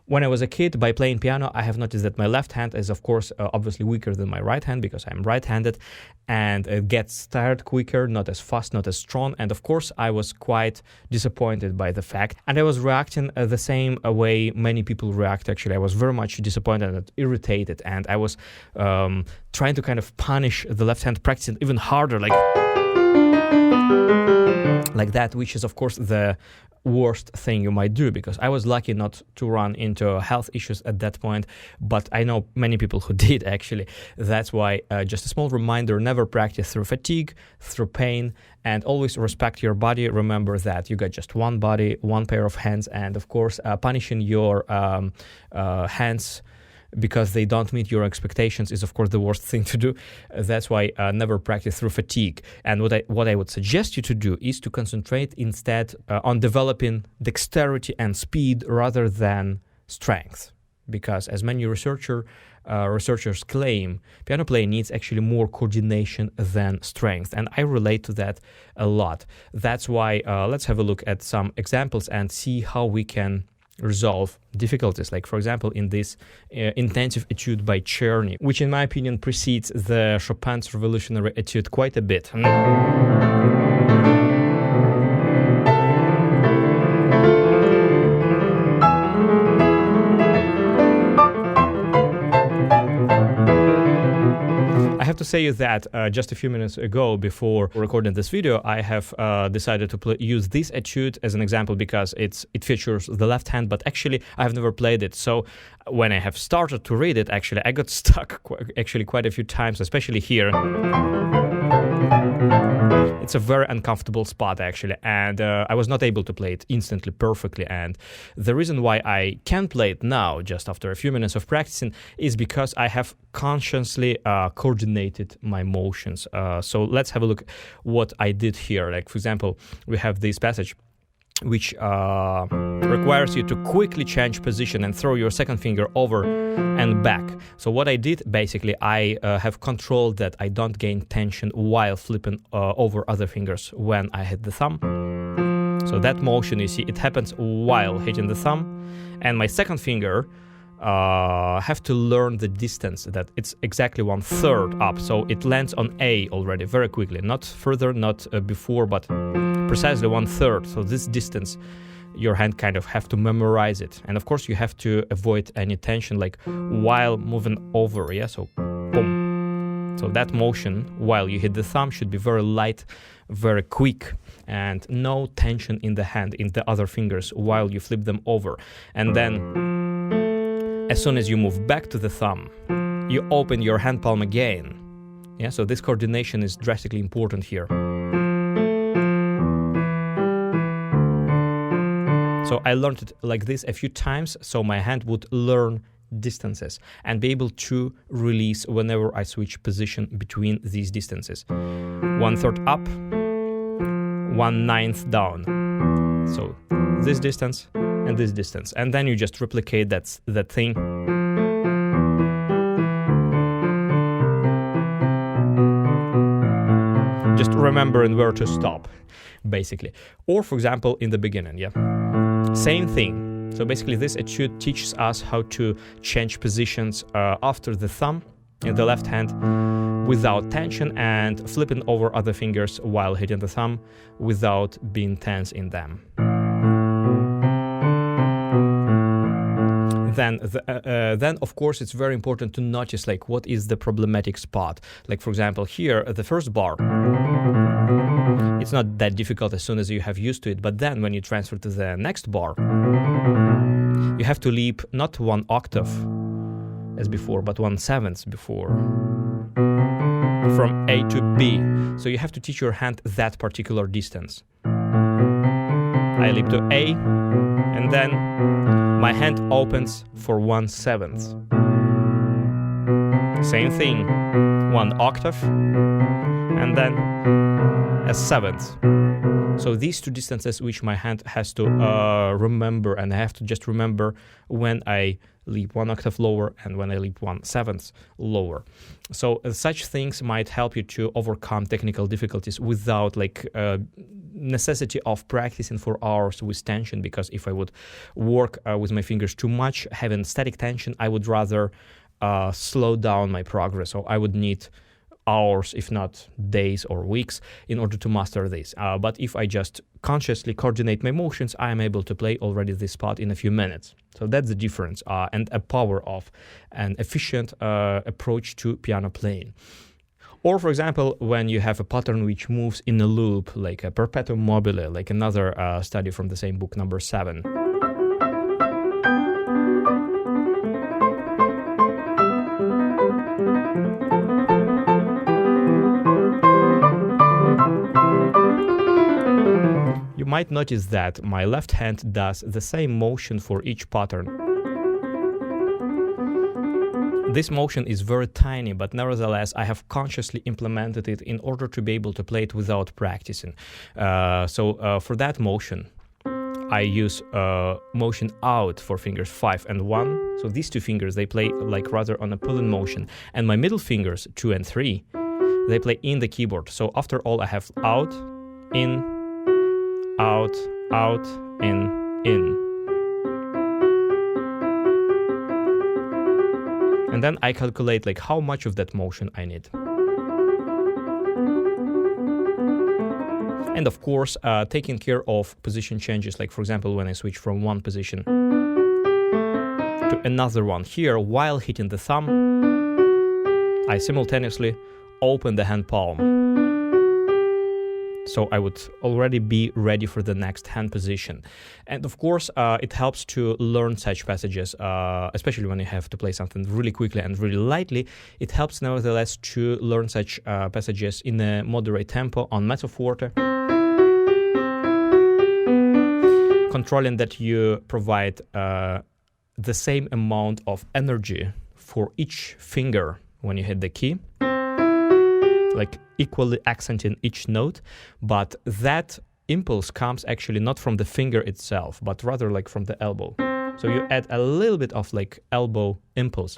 When I was a kid, by playing piano, I have noticed that my left hand is, of course, obviously weaker than my right hand because I'm right-handed, and it gets tired quicker, not as fast, not as strong. And of course, I was quite disappointed by the fact, and I was reacting the same way many people react. Actually, I was very much disappointed and irritated, and I was trying to kind of punish the left hand, practicing even harder, like that, which is, of course, the worst thing you might do, because I was lucky not to run into health issues at that point, but I know many people who did actually. That's why just a small reminder: never practice through fatigue, through pain, and always respect your body. Remember that you got just one body, one pair of hands, and of course punishing your hands because they don't meet your expectations is, of course, the worst thing to do. That's why never practice through fatigue. And what I would suggest you to do is to concentrate instead on developing dexterity and speed rather than strength. Because as many researchers claim, piano playing needs actually more coordination than strength. And I relate to that a lot. That's why let's have a look at some examples and see how we can resolve difficulties, like for example in this intensive etude by Czerny, which in my opinion precedes the Chopin's revolutionary etude quite a bit. I have to say that just a few minutes ago, before recording this video, I have decided to use this etude as an example because it features the left hand, but actually I have never played it. So when I have started to read it, actually I got stuck quite a few times, especially here. It's a very uncomfortable spot actually, and I was not able to play it instantly perfectly. And the reason why I can play it now, just after a few minutes of practicing, is because I have consciously coordinated my motions. So let's have a look what I did here. Like for example, we have this passage which requires you to quickly change position and throw your second finger over and back. So what I did, basically, I have controlled that I don't gain tension while flipping over other fingers when I hit the thumb. So that motion, you see, it happens while hitting the thumb. And my second finger have to learn the distance, that it's exactly 1/3 up. So it lands on A already very quickly, not further, not before, but precisely 1/3. So this distance, your hand kind of have to memorize it. And of course you have to avoid any tension, like while moving over, yeah, so boom. So that motion while you hit the thumb should be very light, very quick, and no tension in the hand, in the other fingers while you flip them over. And then as soon as you move back to the thumb, you open your hand palm again. Yeah, so this coordination is drastically important here. So I learned it like this a few times, so my hand would learn distances and be able to release whenever I switch position between these distances. 1/3 up, 1/9 down. So this distance and this distance, and then you just replicate that thing. Just remembering where to stop, basically. Or for example, in the beginning, yeah, same thing. So basically this etude teaches us how to change positions after the thumb in the left hand without tension, and flipping over other fingers while hitting the thumb without being tense in them. Then of course it's very important to notice like what is the problematic spot. Like for example here, the first bar, it's not that difficult as soon as you have used to it, but then when you transfer to the next bar, you have to leap not 1 octave as before, but 1/7 before, from A to B. So you have to teach your hand that particular distance. I leap to A, and then my hand opens for 1/7. Same thing, 1 octave, and then a 7th. So these two distances which my hand has to remember, and I have to just remember when I leap 1 octave lower and when I leap 1/7 lower. So such things might help you to overcome technical difficulties without necessity of practicing for hours with tension, because if I would work with my fingers too much, having static tension, I would rather slow down my progress. So I would need hours, if not days or weeks, in order to master this. But if I just consciously coordinate my motions, I am able to play already this spot in a few minutes. So that's the difference and a power of an efficient approach to piano playing. Or, for example, when you have a pattern which moves in a loop, like a perpetuum mobile, like another study from the same book, number 7. You might notice that my left hand does the same motion for each pattern. This motion is very tiny, but nevertheless, I have consciously implemented it in order to be able to play it without practicing. For that motion, I use motion out for fingers 5 and 1. So these two fingers, they play like rather on a pulling motion. And my middle fingers, 2 and 3, they play in the keyboard. So after all, I have out, in, out, out, in. And then I calculate like how much of that motion I need. And of course, taking care of position changes, like for example, when I switch from one position to another one here, while hitting the thumb, I simultaneously open the hand palm. So I would already be ready for the next hand position. And of course, it helps to learn such passages, especially when you have to play something really quickly and really lightly. It helps nevertheless to learn such passages in a moderate tempo on mezzo forte, controlling that you provide the same amount of energy for each finger when you hit the key, like equally accenting each note, but that impulse comes actually not from the finger itself, but rather like from the elbow. So you add a little bit of like elbow impulse,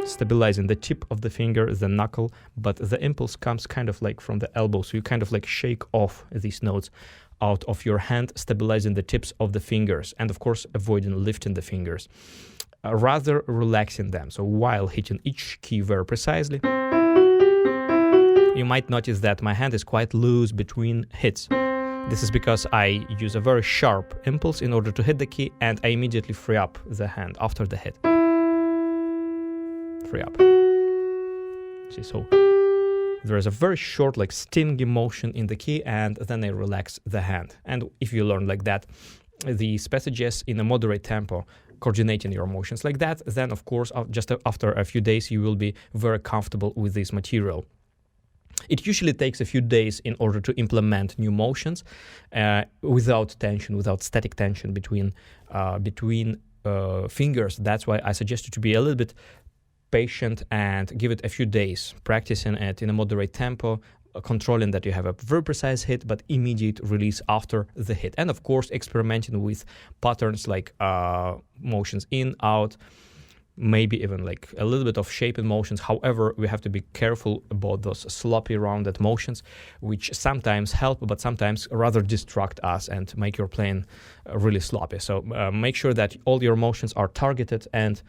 stabilizing the tip of the finger, the knuckle, but the impulse comes kind of like from the elbow. So you kind of like shake off these notes out of your hand, stabilizing the tips of the fingers, and of course avoiding lifting the fingers, rather relaxing them. So while hitting each key very precisely, you might notice that my hand is quite loose between hits. This is because I use a very sharp impulse in order to hit the key, and I immediately free up the hand after the hit. Free up. See, so there is a very short, like stingy motion in the key, and then I relax the hand. And if you learn like that, these passages in a moderate tempo, coordinating your motions like that, then of course, just after a few days, you will be very comfortable with this material. It usually takes a few days in order to implement new motions without tension, without static tension between fingers. That's why I suggest you to be a little bit patient and give it a few days, practicing it in a moderate tempo, controlling that you have a very precise hit, but immediate release after the hit. And of course, experimenting with patterns like motions in, out, maybe even like a little bit of shape and motions. However, we have to be careful about those sloppy rounded motions, which sometimes help, but sometimes rather distract us and make your playing really sloppy. So make sure that all your motions are targeted and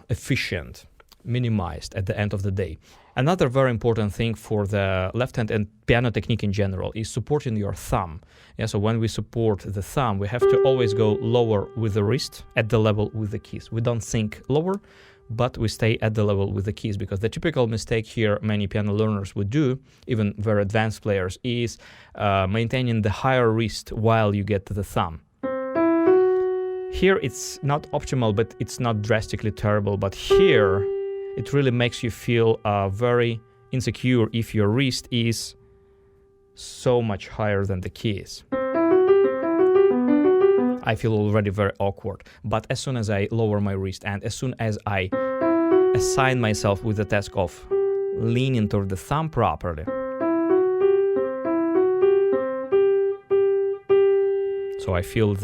efficient, minimized at the end of the day. Another very important thing for the left hand and piano technique in general is supporting your thumb. Yeah, so when we support the thumb, we have to always go lower with the wrist at the level with the keys. We don't sink lower, but we stay at the level with the keys, because the typical mistake here many piano learners would do, even very advanced players, is maintaining the higher wrist while you get to the thumb. Here it's not optimal, but it's not drastically terrible. But here it really makes you feel very insecure if your wrist is so much higher than the keys. I feel already very awkward. But as soon as I lower my wrist and as soon as I assign myself with the task of leaning toward the thumb properly, So I feel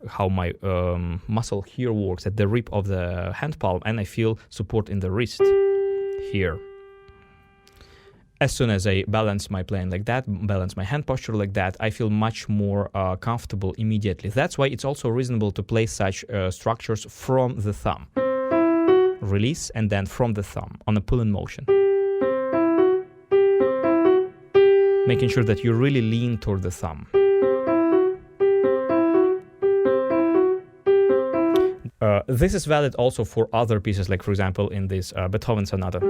how my muscle here works at the rib of the hand palm, and I feel support in the wrist here. As soon as I balance my playing like that, balance my hand posture like that, I feel much more comfortable immediately. That's why it's also reasonable to play such structures from the thumb. Release and then from the thumb on a pull-in motion. Making sure that you really lean toward the thumb. This is valid also for other pieces, like for example in this Beethoven Sonata.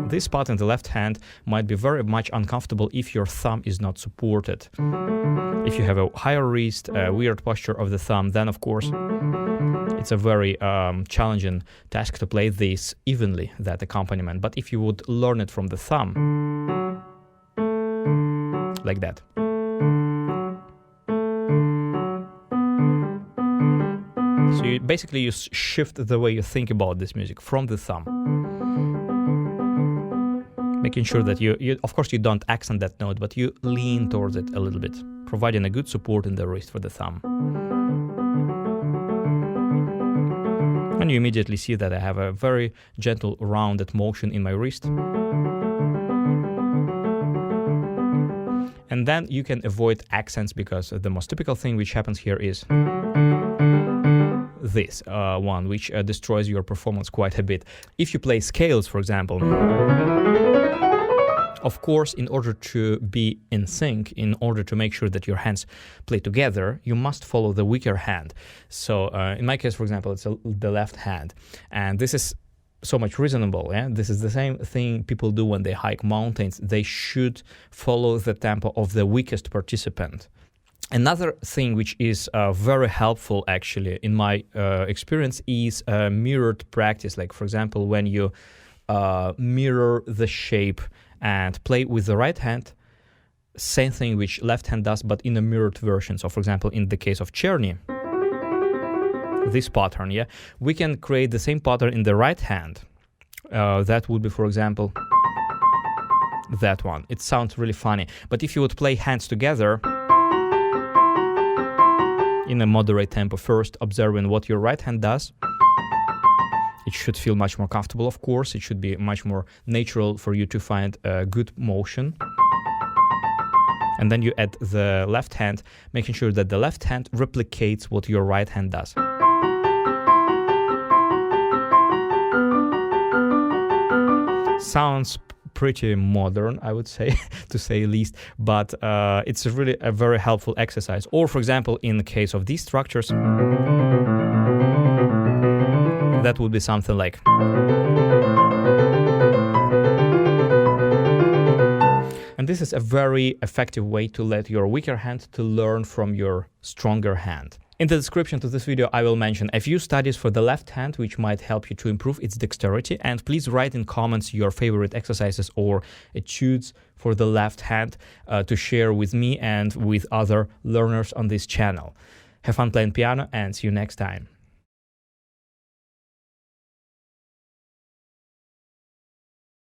This spot in the left hand might be very much uncomfortable if your thumb is not supported. If you have a higher wrist, a weird posture of the thumb, then of course it's a very challenging task to play this evenly, that accompaniment. But if you would learn it from the thumb, like that. So you shift the way you think about this music from the thumb. Making sure that you of course you don't accent that note, but you lean towards it a little bit, providing a good support in the wrist for the thumb. And you immediately see that I have a very gentle rounded motion in my wrist. And then you can avoid accents, because the most typical thing which happens here is this one, which destroys your performance quite a bit. If you play scales, for example, of course, in order to be in sync, in order to make sure that your hands play together, you must follow the weaker hand. So in my case, for example, it's the left hand. And this is so much reasonable. Yeah? This is the same thing people do when they hike mountains. They should follow the tempo of the weakest participant. Another thing which is very helpful, actually, in my experience, is mirrored practice. Like, for example, when you mirror the shape and play with the right hand, same thing which left hand does, but in a mirrored version. So, for example, in the case of Czerny, this pattern, yeah, we can create the same pattern in the right hand. That would be, for example, that one. It sounds really funny. But if you would play hands together in a moderate tempo first, observing what your right hand does, it should feel much more comfortable, of course. It should be much more natural for you to find a good motion. And then you add the left hand, making sure that the left hand replicates what your right hand does. Sounds pretty modern, I would say, to say least, but it's really a very helpful exercise. Or, for example, in the case of these structures, that would be something like. And this is a very effective way to let your weaker hand to learn from your stronger hand. In the description to this video, I will mention a few studies for the left hand which might help you to improve its dexterity, and please write in comments your favorite exercises or etudes for the left hand to share with me and with other learners on this channel. Have fun playing piano, and see you next time.